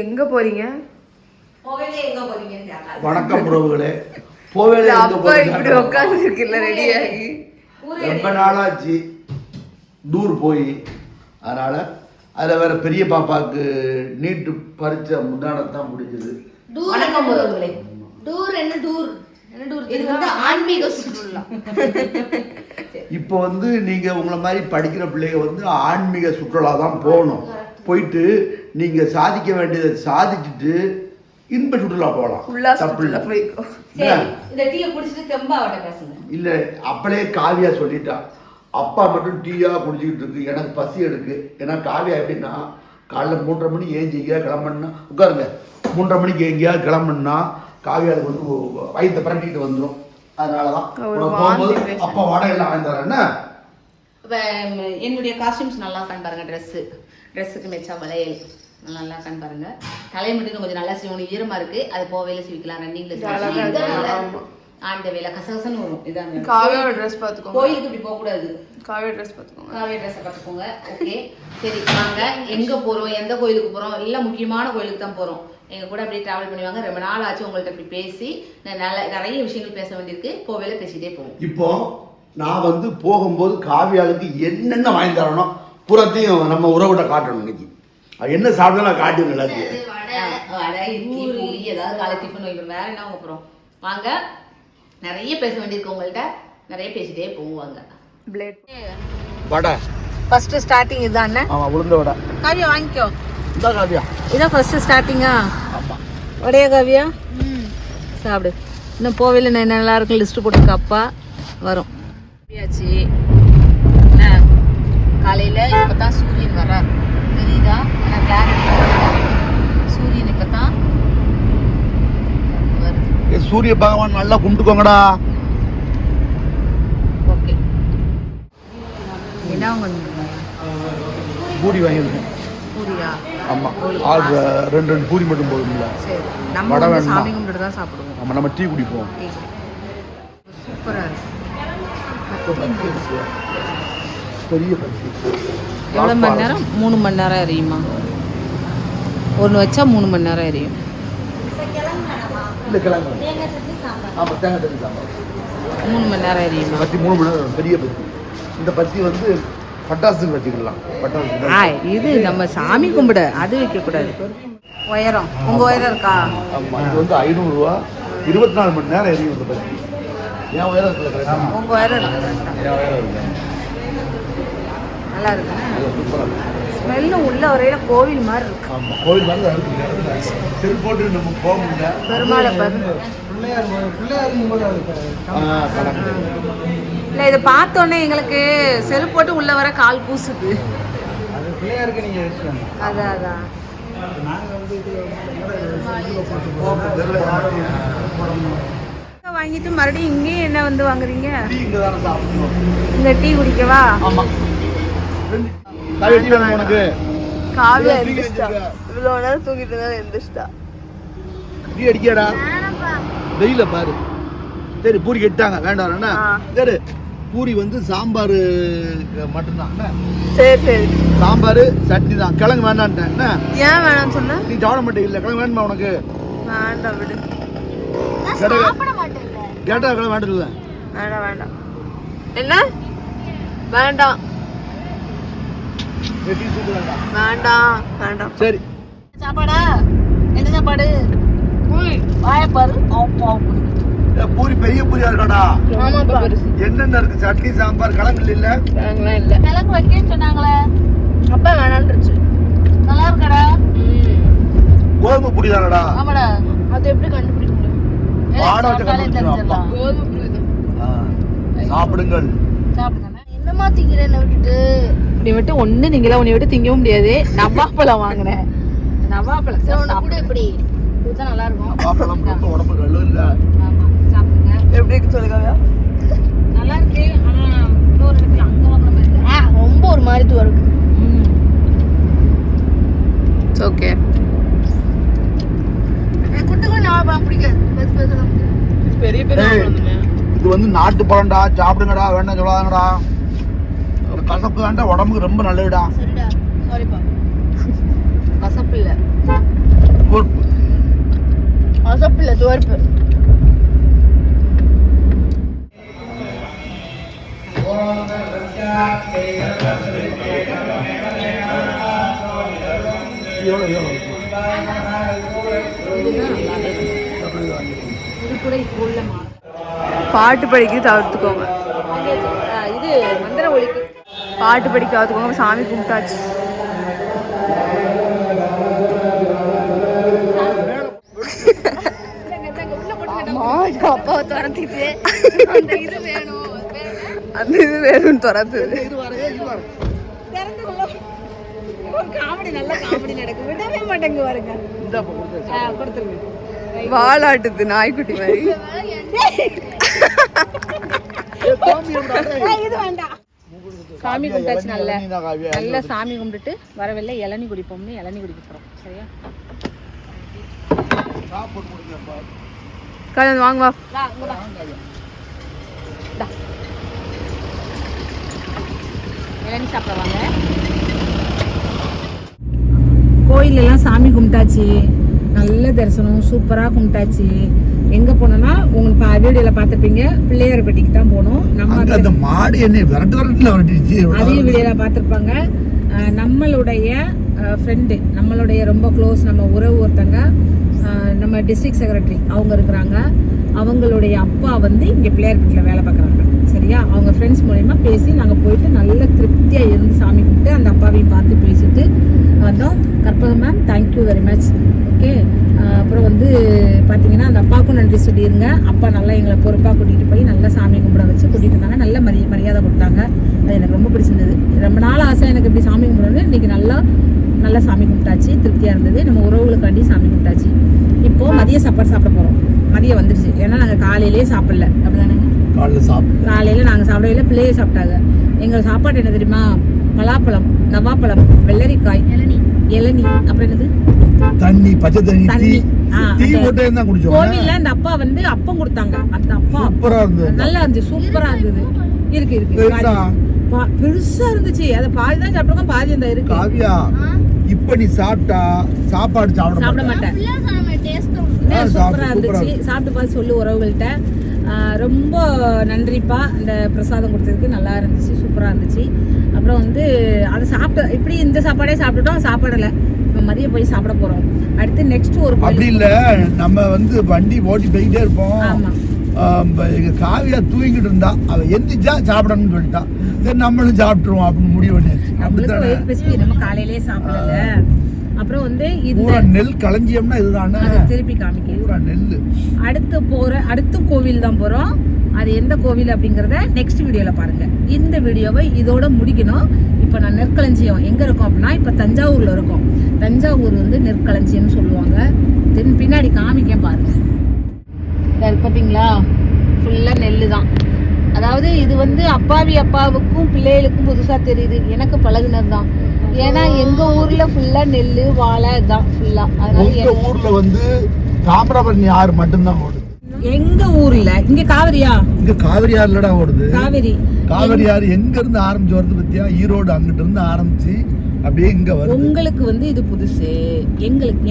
எங்க போறீங்க? வணக்கம் உறவுகளே. போவேல அப்பா இப்படி உட்கார்ந்து இருக்குல்ல ரெடியாகி ரொம்ப நாளாச்சு டூர் போய். அதனால அதில் வேற பெரிய பாப்பாவுக்கு நீட்டு பரீட்சை முன்னாடத்தான் முடிஞ்சது. வணக்கம் உறவுகளே. டூர் என்ன டூர்? இது வந்து ஆன்மீக சுற்றுலா. இப்போ வந்து நீங்க உங்களை மாதிரி படிக்கிற பிள்ளைங்க வந்து ஆன்மீக சுற்றுலா தான் போகணும். போயிட்டு நீங்க சாதிக்க வேண்டியதை சாதிச்சுட்டு இன்ப சுற்றுலா போகலாம். தப்பு இல்லை. இந்த டீயை குடிச்சிட்டு தெம்பா அவட்ட பேசுங்க. இல்ல அப்படியே காவியா சொல்லிட்டா, அப்பா மட்டும் டீயா குடிச்சிக்கிட்டு இருக்கு, எனக்கு பசி எடுக்கு. ஏன்னா காவியா எப்படின்னா காலைல 3:30 மணி ஏஞ்சி எங்கேயாவது கிளம்புனா உட்காருங்க, 3:30 மணிக்கு எங்கேயாவது கிளம்புனா காவியாவுக்கு வந்து வயிற்ற பரட்டிக்கிட்டு வந்துடும். அதனாலதான் போகும்போது அப்பா வடை எல்லாம் வாங்கி தரேன்னா. என்னுடைய காஸ்டியூம்ஸ் நல்லா இருக்கான்னு பாருங்க. ட்ரெஸ்ஸுக்கு மெச்சா வளையல் நல்லா இருக்கான்னு பாருங்க. தலையை மட்டும் கொஞ்சம் நல்லா செய்யணும், ஈரமா இருக்கு, அது போவையில சிவிக்கலாம். ரன்னிங்ல ஆண்ட வேலை கசகசன்னு வரும். இதான் காவியோட ட்ரெஸ் பார்த்துக்கோங்க. கோயிலுக்கு இப்படி போக கூடாது. காவியோட ட்ரெஸ் பார்த்துக்கோங்க. காவியோட ட்ரெஸ்ஸை பார்த்துக்கோங்க. ஓகே சரி, வாங்க எங்க போறோம், எந்த கோயிலுக்கு போறோம், எல்லாம் முக்கியமான கோயிலுக்கு தான் போறோம். எங்க கூட அப்படியே டிராவல் பண்ணுவாங்க. ரொம்ப நாள் ஆச்சு உங்கள்ட்ட இப்படி பேசி, நிறைய விஷயங்கள் பேச வேண்டியிருக்கு. போவேல பேசிட்டே போவோம். இப்போ நான் வந்து போகும்போது காவியாளுக்கு என்னென்ன வாங்கி தரணும் புறத்தையும் நம்ம உறவுகிட்ட காட்டணும். இன்னைக்கு என்ன சாப்பிட்டாலும் காட்டணும் எல்லாத்தையும். வடை, இட்லி, பூரி, ஏதாவது காலை டிஃபன் வைக்கணும். வேற என்ன வாங்க போறோம்? வாங்க, நிறைய பேச வேண்டியிருக்கு உங்கள்ட்ட. நிறைய பேசிட்டே போவாங்க. வடை ஃபர்ஸ்ட் ஸ்டார்டிங் இதுதான். ஆமா, உளுந்த வடை. காவியா வாங்கிக்கோ. இதான் காவியா, இதான் ஃபர்ஸ்ட் ஸ்டார்டிங்கா? ஆமா. வடையா காவியா? சாப்பிடு. இன்னும் போவேல நல்லா இருக்கும். லிஸ்ட் போட்டுருக்க அப்பா வரும். என்ன காலையில இப்பதான் சூரியன் வர்றார், தெரியுதா? ஆனால் கிளாரிட்டி சூரியன் இப்பதான் வருது. சூரிய பகவான் நல்லா கும்பிட்டுக்கோங்கடா. ஓகே, என்ன வாங்க? பூரி வாங்கிருக்கேன். பூரியா? ஆமா, ஆள் 2 பூரி மட்டும் போதும்ல. சரி, நம்ம வந்து சாமி கும்பிட்டு தான் சாப்பிடுவோம். ஆமா, நம்ம டீ குடிப்போம். சூப்பரா இருக்கு. பெரிய பத்தி எவ்வளோ மணி நேரம்? 3 மணி நேரம் எரியுமா? ஒன்று வச்சா 3 மணி நேரம் எரியும். இல்லை கிழங்கு. ஆமாம், தேங்காய் தண்ணி சாம்பார் 3 மணி நேரம் எரியுமா? பத்தி 3 மணி நேரம். பெரிய பத்தி. இந்த பத்தி வந்து பட்டாசுக்கு வச்சுக்கலாம். பட்டாசு இது நம்ம சாமி கும்பிட அது வைக்கக்கூடாது. உயரம் உங்கள் உயரம் இருக்கா? ஆமாம், இது வந்து 500 ரூபா. 24 மணி நேரம் எரியும் இந்த பத்தி. என் உயரம் இருக்குல்ல, உங்கள் உயரம் இருக்கு. என் உயரம் இருக்கு. நல்லா இருக்கு. ஸ்மெல்லு உள்ள வரையில கோவில் மாதிரி இருக்கு. ஆமாம், கோவில் மாதிரி தான் இருக்கு. செல் போட்டு நம்ம போக முடியல. பெருமாளை பாருங்க. இல்லை, இதை பார்த்தோன்னே எங்களுக்கு செல் போட்டு உள்ள வர கால் கூசுது. அதான் வாங்கிட்டு மறுபடியும் இங்கேயும் என்ன வந்து வாங்குறீங்க? இந்த டீ குடிக்கவா? உனக்கு காவியா எந்திரிச்சிட்டா. இவ்வளோ நேரம் தூங்கிட்டு இருந்தா எந்திரிச்சிட்டா. டீ அடிக்கடா. வெயில பாரு. சரி, பூரி கெட்டாங்க வேண்டாம். சரி, பூரி வந்து சாம்பார் மட்டும்தான். சரி சரி, சாம்பார் சட்னி தான். கிழங்கு வேண்டான்ட்டேன். ஏன் வேணாம்னு சொன்ன? நீ சாப்பிட மாட்டே. இல்லை, கிழங்கு வேணுமா உனக்கு? வேண்டாம், விடு. கேட்டா கிழங்கு வேண்டாம். வேண்டாம் வேண்டாம். என்ன வேண்டாம்? வேண்டாம் வேண்டாம். சரி, சாப்பாடா? என்ன சாப்பாடு? வாயப்பாரு. பூரி பெரிய பூரியா இருக்காடா. ஆமாப்பா, என்னென்ன இருக்கு? சட்னி, சாம்பார், கிழங்கு இல்ல. கிழங்குலாம் இல்ல. கிழங்கு வைக்கன்னு சொன்னாங்களே, அப்பா வேணான்றுச்சு. நல்லா இருக்கடா. கோதுமை பூரி தானடா. ஆமாடா. அது எப்படி கண்டுபிடிக்க முடியும்? ஆட வச்ச கண்டுபிடிச்சிருவா. கோதுமை புரி தான். சாப்பிடுங்கள். சாப்பிடுங்க. என்னமா திங்கிறேன்னு விட்டுட்டு இப்படி விட்டு ஒண்ணு நீங்களா உன்னை விட்டு திங்கவும் முடியாது. நவாப்பழம் வாங்கினேன். நவாப்பழம் கூட எப்படி இதுதான் நல்லா இருக்கும். நவாப்பழம் ரொம்ப உடம்பு நல்லது இல்ல. ஆமா, சாப்பிடுங்க. எப்படி இருக்கு சொல்லுங்க. நல்லா இருக்கு. ஆனா இன்னொரு இடத்துல அங்க வாங்கின மாதிரி இருக்கு. ரொம்ப ஒரு மாதிரி தூரம் இருக்கு. It's okay. எனக்கு குட்டுக்கு நவாப்பழம் பிடிக்காது. பெரிய பெரிய இது வந்து நாட்டு பழம்டா. சாப்பிடுங்கடா. வேண்டாம் சொல்லாதங்கடா. கசப்பு தான்டா, உடம்புக்கு ரொம்ப நல்லதுடா. சரிடா, சாரிப்பா. கசப்பு இல்லை. பொறுப்பு. அசப்பில்ல துவர்ப்பு. பாட்டு படிக்க தவிர்த்துக்கோங்க. இது மந்திர ஒலிக்கு பாட்டு படிக்க தவிர்த்துக்கோங்க. சாமி கும்பிட்டாச்சு. அப்பாவை துரத்திட்டு அந்த இது வேணும்னு துரத்துது. காமெடி நல்ல காமெடி நடக்கும். விடவே மாட்டேங்க பாருங்க. கொடுத்துருங்க. வாலாட்டுது நாய்க்குட்டி மாதிரி. இது வேண்டாம். சாமி கும்பிட்டாச்சு. நல்ல சாமி கும்பிட்டுட்டு வரவில்லை இளநீ குடிப்போம்னு இளநீ குடிக்க போறோம். சரியா கல்யாணம் வாங்க வா. இளநீ சாப்பிட வாங்க. கோயிலெல்லாம் சாமி கும்பிட்டாச்சு. நல்ல தரிசனம் சூப்பராக கும்பிட்டாச்சு. எங்கே போனோம்னா உங்களுக்கு வீடியோவில் பார்த்துருப்பீங்க, பிள்ளையார்பட்டிக்கு தான் போனோம். நம்ம அதையும் வீடியோவில் பார்த்துருப்பாங்க. நம்மளுடைய ஃப்ரெண்டு, நம்மளுடைய ரொம்ப க்ளோஸ், நம்ம உறவு ஒருத்தங்க, நம்ம டிஸ்ட்ரிக்ட் செக்ரட்டரி அவங்க இருக்கிறாங்க. அவங்களுடைய அப்பா வந்து இங்கே பிள்ளையார்பட்டியில் வேலை பார்க்குறாங்க. சரியா, அவங்க ஃப்ரெண்ட்ஸ் மூலயமா பேசி நாங்கள் போயிட்டு நல்ல திருப்தியாக இருந்து சாமி கும்பிட்டு அந்த அப்பாவையும் பார்த்து பேசிட்டு வந்தோம். Karpagam ma'am, thank you very much. Okay, அப்புறம் வந்து பார்த்தீங்கன்னா அந்த அப்பாவுக்கும் நன்றி சொல்லிடுங்க. அப்பா நல்லா எங்களை பொறுப்பாக கூட்டிகிட்டு போய் நல்லா சாமி கும்பிட வச்சு கூட்டிகிட்டு இருந்தாங்க. நல்ல மரியாதை கொடுத்தாங்க. அது எனக்கு ரொம்ப பிடிச்சிருந்தது. ரொம்ப நாள் ஆசை எனக்கு இப்படி சாமி கும்பிடணும்னு. இன்றைக்கி நல்லா சாமி கும்பிட்டாச்சு. திருப்தியாக இருந்தது. நம்ம உறவுகளுக்காண்டி சாமி கும்பிட்டாச்சு. இப்போது மதிய சாப்பாடு சாப்பிட போகிறோம். மதியம் வந்துடுச்சு. ஏன்னா நாங்கள் காலையிலே சாப்பிடல. அப்படிதானேங்க, காலையில் நாங்கள் சாப்பிடவே பிள்ளையே சாப்பிட்டாங்க. எங்கள் சாப்பாடு என்ன தெரியுமா? பலாப்பழம், நவாப்பழம், வெள்ளரிக்காய், இளநீ, அப்புறம் என்னது தண்ணி, பச்சை தண்ணி. கோவில்ல அந்த அப்பா வந்து அப்பம் கொடுத்தாங்க. அந்த அப்பா நல்லா இருந்துச்சு, சூப்பரா இருந்தது. இருக்கு பெருசா இருந்துச்சு. அதை பாதி தான் சாப்பிட்டோம், பாதி அந்த இருக்கு. இப்ப நீ சாப்பிட்டா சாப்பாடு சாப்பிட மாட்டேன். சூப்பரா இருந்துச்சு. சாப்பிட்டு பார்த்து சொல்லு உறவுகள்கிட்ட. ரொம்ப நன்றிப்பா இந்த பிரசாதம் கொடுத்ததுக்கு. நல்லா இருந்துச்சு, சூப்பரா இருந்துச்சு. அப்புறம் வந்து அதை சாப்பிட்டு இப்படி இந்த சாப்பாடே சாப்பிட்டுட்டோம். சாப்பிடலை. நம்ம மதியம் போய் சாப்பிட போறோம். அடுத்து நெக்ஸ்ட் ஒரு அப்படி இல்ல, நம்ம வந்து வண்டி ஓட்டி போயிட்டே இருப்போம். எங்க காவியா தூங்கிட்டு இருந்தா, அவ எந்திரிச்சா சாப்பிடணும்னு சொல்லிட்டா. நம்மளும் சாப்பிட்டுருவோம் அப்படின்னு முடிவு பண்ணி நம்ம காலையிலேயே சாப்பிடல. அப்புறம் வந்து இந்த நெல் களஞ்சியம்னா இதுதானே, திருப்பி காமிக்க நெல். அடுத்த கோவில் தான் போறோம். அது எந்த கோவில் அப்படிங்கறத நெக்ஸ்ட் வீடியோல பாருங்க. இந்த வீடியோவை இதோட முடிக்கணும். இப்போ நான் நெற்களஞ்சியம் எங்க இருக்கோம் அப்படின்னா, இப்போ தஞ்சாவூர்ல இருக்கோம். தஞ்சாவூர் வந்து நெற்களஞ்சியம்னு சொல்லுவாங்க. தென் பின்னாடி காமிக்க பாருங்க. பார்த்தீங்களா, ஃபுல்லா நெல்லு தான். அதாவது இது வந்து அப்பாவுக்கும் பிள்ளைகளுக்கும் புதுசா தெரியுது. எனக்கு பழகுனது தான். ஏன்னா எங்க ஊர்ல ஃபுல்லா நெல்லு, வாழை தான் ஃபுல்லா. அதனால ஊர்ல வந்து தாமிரபரணி ஆறு மட்டும்தான் ஓடுது. எங்க ஊர்ல இங்க காவிரியா? இங்க காவிரி ஆறுலடா ஓடுது. காவிரி ஆறு எங்க இருந்து ஆரம்பிச்சு வருது பத்தியா? ஈரோடு அங்கிட்டு இருந்து ஆரம்பிச்சு அப்படியே இங்க வருது. உங்களுக்கு வந்து இது புதுசு,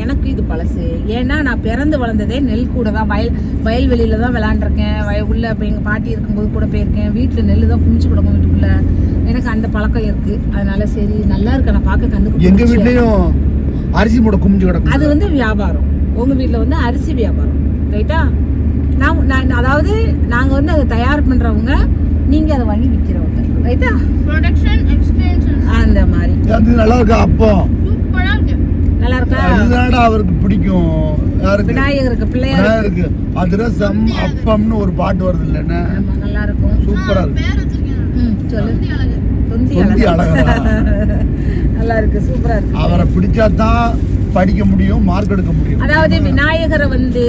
எனக்கு இது பழசு. ஏன்னா நான் பிறந்து வளர்ந்ததே நெல் கூட தான். வயல்வெளியில தான் விளையாண்டுருக்கேன். உள்ள இப்போ எங்க பாட்டி இருக்கும்போது கூட போயிருக்கேன். வீட்டுல நெல் தான் குமிச்சு கொடுக்கும் வீட்டுக்குள்ள. எனக்கு அந்த பழக்கம் இருக்கு. அதனால சரி நல்லா இருக்கு. நான் பார்க்க கண்டுக்கு எங்க வீட்லயும் அரிசி மூட குமிச்சு கிடக்கும். அது வந்து வியாபாரம். உங்க வீட்டுல வந்து அரிசி வியாபாரம், ரைட்டா? நான் அதாவது நாங்க வந்து அதை தயார் பண்றவங்க, நீங்க அதை வாங்கி விற்கிறவங்க, ரைட்டா? ப்ரொடக்ஷன் எக்ஸ்டென்ஷன் அந்த மாதிரி. அது நல்லா இருக்கா? அப்போ சூப்பரா இருக்கு. நல்லா இருக்கா? அதுதான்டா அவருக்கு பிடிக்கும். யாருக்கு? விநாயகருக்கு, பிள்ளையாருக்கு. அதிரசம் அப்பம்னு ஒரு பாட்டு வருது இல்லைன்னா, நல்லா இருக்கும். சூப்பரா இருக்கு. சொல்லு. தொந்தி அழகா. நல்லா இருக்கு, சூப்பரா இருக்கு. அவரை பிடிச்சாதான் படிக்க முடியும், மார்க் எடுக்க முடியும். அதாவது விநாயகரை வந்து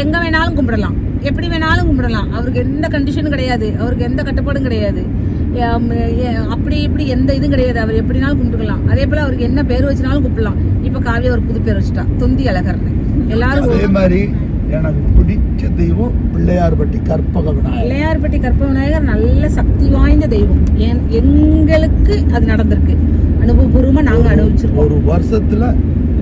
எங்க வேணாலும் கும்பிடலாம், எப்படி வேணாலும் கும்பிடலாம். அவருக்கு எந்த கண்டிஷனும் கிடையாது, அவருக்கு எந்த கட்டுப்பாடும் கிடையாது. அப்படி இப்படி எந்த இதுவும் கிடையாது. அவர் எப்படினாலும் கும்பிட்டுக்கலாம். அதே போல அவருக்கு என்ன பேர் வச்சுனாலும் கூப்பிடலாம். இப்ப காவியா ஒரு புது பேர் வச்சுட்டா, தொந்தி அழகர்னு. எல்லாரும் அதே மாதிரி எனக்கு பிடிச்ச தெய்வம் பிள்ளையார்பட்டி கற்பக விநாயகர். பிள்ளையார்பட்டி கற்பக விநாயகர் நல்ல சக்தி வாய்ந்த தெய்வம். எங்களுக்கு அது நடந்திருக்கு, அனுபவபூர்வமா நாங்க அனுபவிச்சிருக்கோம். ஒரு வருஷத்துல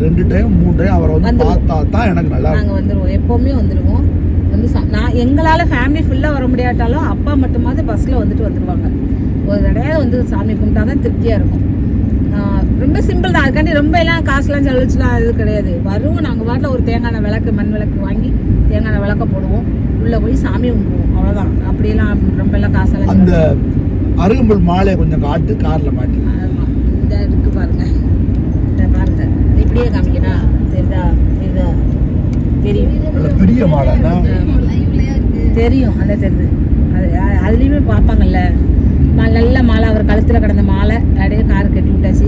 2 டைம் 3 டைம் அவரை வந்து பார்த்தா தான் எனக்கு நல்லா நாங்க வந்துருவோம், எப்பவுமே வந்துருவோம். வந்து நான் எங்களால ஃபேமிலி ஃபுல்லா வர முடியாட்டாலும் அப்பா மட்டுமாவது பஸ்ல வந்துட்டு வந்துருவாங்க. ஒரு தடவை வந்து சாமி கும்பிட்டாதான் திருப்தியா இருக்கும். ரொம்ப சிம்பிள் தான், அதுக்காண்டி ரொம்ப எல்லாம் காசுலாம் செலவச்சுலாம் இது கிடையாது. வருவோம் நாங்கள் வாட்டில் ஒரு தேங்காய் விளக்கு மண் விளக்கு வாங்கி தேங்காய் விளக்க போடுவோம், உள்ளே போய் சாமி கும்பிடுவோம், அவ்வளோதான். அப்படியெல்லாம் ரொம்ப எல்லாம் காசெல்லாம். அந்த அருகம்புல் மாலையை கொஞ்சம் காட்டு காரில் மாட்டி. இந்த இருக்கு பாருங்க, இந்த பாருங்க, இப்படியே காமிக்கணா தெரியுதா? தெரியுதா? தெரியும், பெரிய மாலை தெரியும், அந்த தெரியுது. அதுலேயுமே பார்ப்பாங்கல்ல, நல்ல மாலை, அவர் கழுத்துல கிடந்த மாலை அப்படியே காரு கட்டி விட்டாச்சு.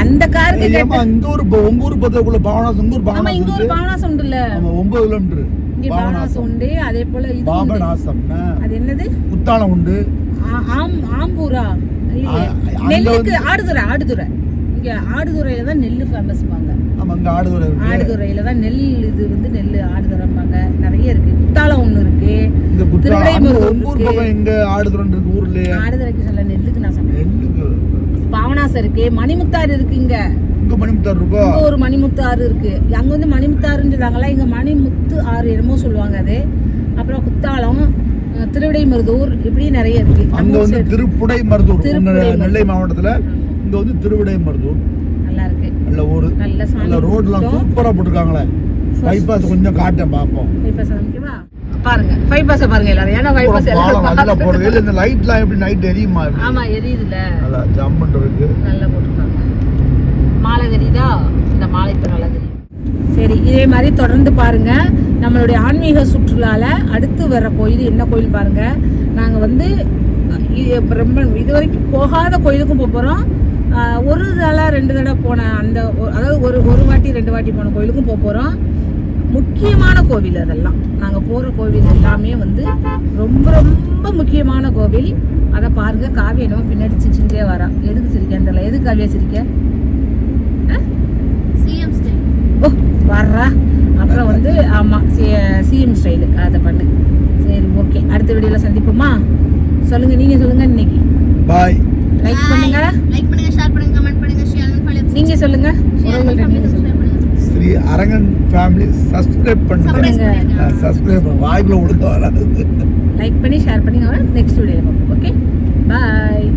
அந்த காருக்கு இங்க ஒரு உங்க ஊர் பத்தக்குள்ள பாவனாசம், இங்க ஒரு பாவனாசம் உண்டு இல்ல, 9 கிலோமீட்டர் இங்க பாவனாசம் உண்டு. அதே போல இது பாபநாசம், அது என்னது, குத்தாலம் உண்டு. ஆம்பூரா நெல்லுக்கு ஆடுதுறை. இங்க ஆடுதுறையில தான் நெல்லு ஃபேமஸ் பாங்க. ஆடுதுறையில தான் நெல், இது வந்து நெல் ஆடுதுறைம்பாங்க. நிறைய இருக்கு. குத்தாலம் ஒண்ணு இருக்கு, ஆடுதுறைக்கு சொல்ல, நெல்லுக்கு நான் சொன்னேன். பாவனாசம் இருக்கு, மணிமுத்தாறு இருக்கு. இங்க ஒரு மணிமுத்தாறு இருக்கு. அங்க வந்து மணிமுத்தாறுன்னு சொல்றாங்களா, இங்க மணிமுத்து ஆறு என்னமோ சொல்லுவாங்க அது. அப்புறம் குத்தாலம், திருவிடைமருதூர், இப்படி நிறைய இருக்கு. அங்க வந்து திருவிடைமருதூர் நெல்லை மாவட்டத்துல, இங்க வந்து திருவிடைமருதூர் நல்லா இருக்கு. நல்ல ஊரு, நல்ல ரோட்லாம் சூப்பரா போட்டுருக்காங்களே. பைபாஸ் கொஞ்சம் காட்டேன் பாப்போம். பைபாஸ் ஓகேவா? பாருங்க பைபாஸ் பாருங்க எல்லாரும். ஏன்னா பைபாஸ் எல்லாம் நல்லா போடுறது. இந்த லைட்லாம் எப்படி நைட் எரியுமா? ஆமா எரியுதுல, நல்லா ஜம்முன்னு இருக்கு. நல்லா போட்டுருக்காங்க. மாலை தெரியுதா? இந்த மாலை இப்ப நல்லா தெரியும். சரி, இதே மாதிரி தொடர்ந்து பாருங்க. நம்மளுடைய ஆன்மீக சுற்றுலால அடுத்து வர கோயில் என்ன கோயில் பாருங்க. நாங்க வந்து ரொம்ப இதுவரைக்கும் போகாத கோயிலுக்கும் போறோம். ஒரு தடவை 2 தடவை போன அந்த, அதாவது ஒரு வாட்டி 2 வாட்டி போன கோயிலுக்கும் போறோம். முக்கியமான கோவில் அதெல்லாம். நாங்கள் போகிற கோவில் எல்லாமே வந்து ரொம்ப ரொம்ப முக்கியமான கோவில். அதை பாருங்க. காவியா என்னமோ பின்னாடி சிரிச்சுட்டே வரா. எதுக்கு சிரிக்கன்னு தெரியல. எதுக்கு காவியா சிரிக்க? ஓ வர்றா. அப்புறம் வந்து ஆமாம், சிஎம் ஸ்டைலு அதை பண்ணு. சரி ஓகே, அடுத்த வீடியோவில் சந்திப்போமா? சொல்லுங்க, நீங்க சொல்லுங்க. இன்னைக்கு பாய். லைக் பண்ணுங்க, ஷேர் பண்ணுங்க, கமெண்ட் பண்ணுங்க, நீங்க சொல்லுங்க. நீங்க சொல்லுங்க. ஸ்ரீ அரங்கன் ஃபேமிலி சப்ஸ்கிரைப் பண்ணுங்க. சப்ஸ்கிரைப் வாய்க்குள்ள ஒழுங்கா வராது. லைக் பண்ணி ஷேர் பண்ணி நெக்ஸ்ட் வீடியோல பார்ப்போம். ஓகே, பாய்.